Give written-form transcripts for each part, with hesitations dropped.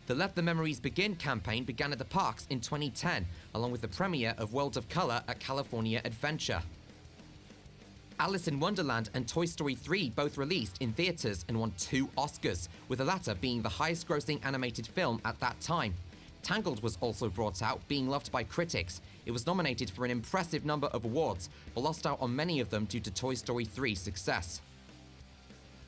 The Let the Memories Begin campaign began at the parks in 2010, along with the premiere of World of Color at California Adventure. Alice in Wonderland and Toy Story 3 both released in theaters and won 2 Oscars, with the latter being the highest-grossing animated film at that time. Tangled was also brought out, being loved by critics. It was nominated for an impressive number of awards, but lost out on many of them due to Toy Story 3's success.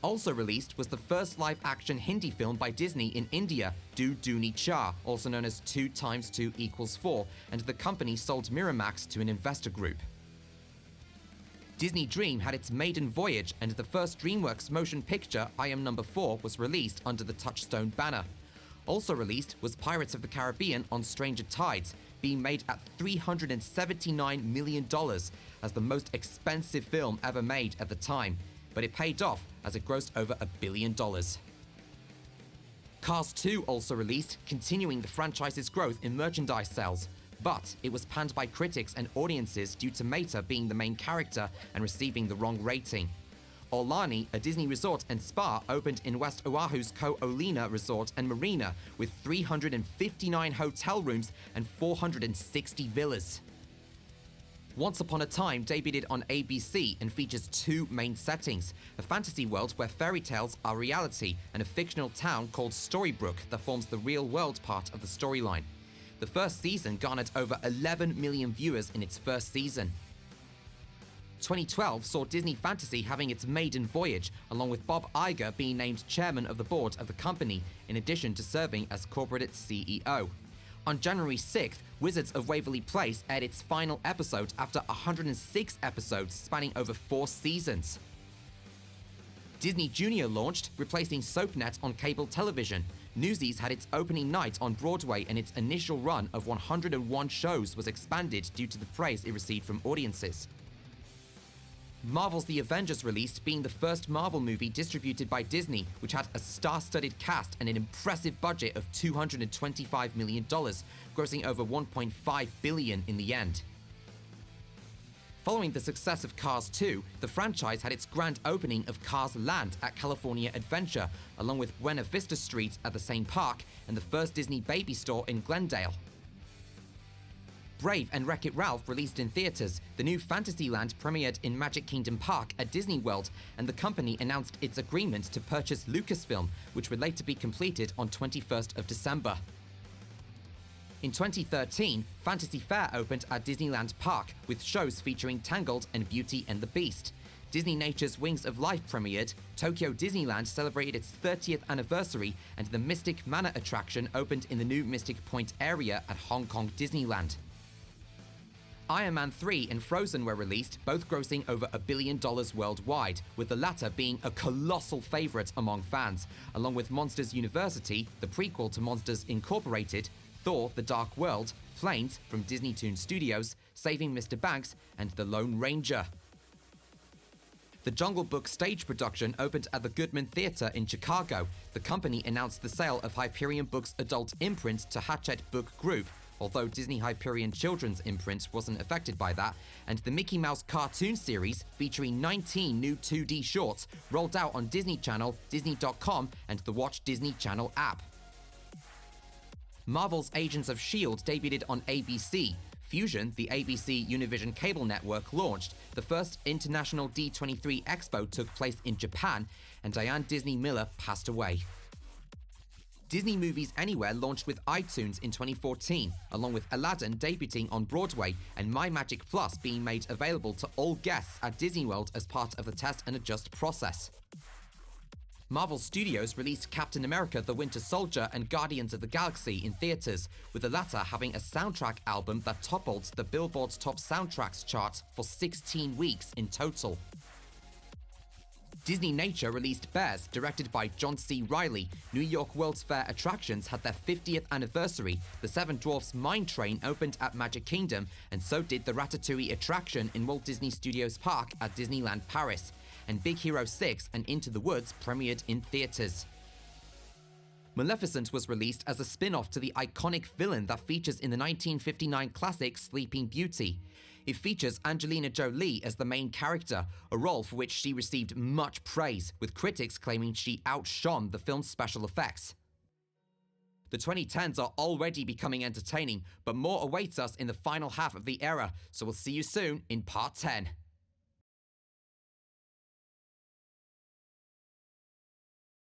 Also released was the first live-action Hindi film by Disney in India, Do Dooni Cha, also known as 2 × 2 = 4, and the company sold Miramax to an investor group. Disney Dream had its maiden voyage, and the first DreamWorks motion picture, I Am Number 4, was released under the Touchstone banner. Also released was Pirates of the Caribbean on Stranger Tides, being made at $379 million as the most expensive film ever made at the time, but it paid off as it grossed over $1 billion. Cars 2 also released, continuing the franchise's growth in merchandise sales, but it was panned by critics and audiences due to Meta being the main character and receiving the wrong rating. Aulani, a Disney resort and spa, opened in West Oahu's Ko-Olina Resort and Marina with 359 hotel rooms and 460 villas. Once Upon a Time debuted on ABC and features 2 main settings: a fantasy world where fairy tales are reality and a fictional town called Storybrooke that forms the real-world part of the storyline. The first season garnered over 11 million viewers in its first season. 2012 saw Disney Fantasy having its maiden voyage, along with Bob Iger being named chairman of the board of the company, in addition to serving as corporate CEO. On January 6th, Wizards of Waverly Place aired its final episode after 106 episodes spanning over 4 seasons. Disney Junior launched, replacing SoapNet on cable television. Newsies had its opening night on Broadway, and its initial run of 101 shows was expanded due to the praise it received from audiences. Marvel's The Avengers released, being the first Marvel movie distributed by Disney, which had a star-studded cast and an impressive budget of $225 million, grossing over $1.5 billion in the end. Following the success of Cars 2, the franchise had its grand opening of Cars Land at California Adventure, along with Buena Vista Street at the same park and the first Disney Baby store in Glendale. Brave and Wreck-It Ralph released in theaters, the new Fantasyland premiered in Magic Kingdom Park at Disney World, and the company announced its agreement to purchase Lucasfilm, which would later be completed on 21st of December. In 2013, Fantasy Fair opened at Disneyland Park, with shows featuring Tangled and Beauty and the Beast. Disney Nature's Wings of Life premiered, Tokyo Disneyland celebrated its 30th anniversary, and the Mystic Manor attraction opened in the new Mystic Point area at Hong Kong Disneyland. Iron Man 3 and Frozen were released, both grossing over $1 billion worldwide, with the latter being a colossal favorite among fans, along with Monsters University, the prequel to Monsters Incorporated, Thor: The Dark World, Planes from Disney Toon Studios, Saving Mr. Banks, and The Lone Ranger. The Jungle Book stage production opened at the Goodman Theatre in Chicago. The company announced the sale of Hyperion Books' adult imprint to Hachette Book Group, although Disney Hyperion Children's imprint wasn't affected by that, and the Mickey Mouse cartoon series, featuring 19 new 2D shorts, rolled out on Disney Channel, Disney.com, and the Watch Disney Channel app. Marvel's Agents of S.H.I.E.L.D. debuted on ABC. Fusion, the ABC Univision cable network, launched. The first international D23 Expo took place in Japan, and Diane Disney Miller passed away. Disney Movies Anywhere launched with iTunes in 2014, along with Aladdin debuting on Broadway and My Magic Plus being made available to all guests at Disney World as part of the test and adjust process. Marvel Studios released Captain America: The Winter Soldier and Guardians of the Galaxy in theaters, with the latter having a soundtrack album that toppled the Billboard's Top Soundtracks chart for 16 weeks in total. Disney Nature released Bears, directed by John C. Reilly. New York World's Fair attractions had their 50th anniversary. The Seven Dwarfs Mine Train opened at Magic Kingdom, and so did the Ratatouille attraction in Walt Disney Studios Park at Disneyland Paris. And Big Hero 6 and Into the Woods premiered in theaters. Maleficent was released as a spin-off to the iconic villain that features in the 1959 classic Sleeping Beauty. It features Angelina Jolie as the main character, a role for which she received much praise, with critics claiming she outshone the film's special effects. The 2010s are already becoming entertaining, but more awaits us in the final half of the era, so we'll see you soon in part 10.